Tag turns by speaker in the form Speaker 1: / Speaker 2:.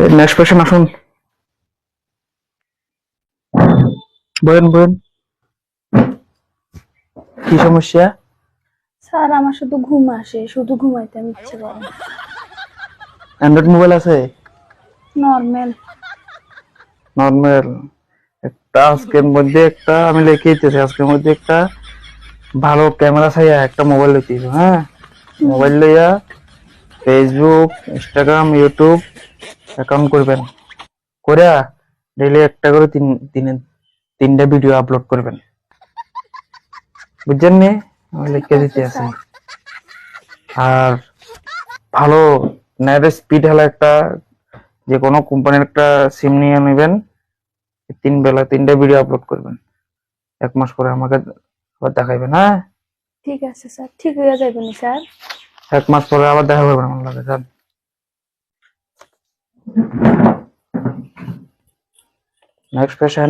Speaker 1: Next patient আসুন। বলেন বলেন, কি সমস্যা?
Speaker 2: স্যার আমার শুধু ঘুম আসে, শুধু ঘুমাইতে আমি ইচ্ছে করে।
Speaker 1: অ্যান্ড্রয়েড মোবাইল আছে?
Speaker 2: নর্মাল।
Speaker 1: নর্মাল। একটা আজকের মধ্যে একটা আমি লিখে দিতেছি, আজকের মধ্যে একটা ভালো ক্যামেরা ছাইয়া একটা মোবাইল লইতে হইব, হ্যাঁ? মোবাইল লইয়া ফেসবুক, ইনস্টাগ্রাম, ইউটিউব অ্যাকাউন্ট করবেন, করিয়া ডেইলি একটা করে তিনটা ভিডিও আপলোড করবেন, বুঝছেন নি? আমি লিখে দিতে আছি। আর ভালো নেটের স্পিড হলে একটা যে কোনো কোম্পানির একটা সিম নিয়ে নেবেন, তিন বেলা তিনটা ভিডিও আপলোড করবেন, 1 মাস পরে আমাকে আবার দেখাইবেন, হ্যাঁ?
Speaker 2: ঠিক আছে স্যার, ঠিক হয়ে যাবেন স্যার।
Speaker 1: 1 মাস পরে আবার দেখা করবেন আমার লাগে, যান। Next patient.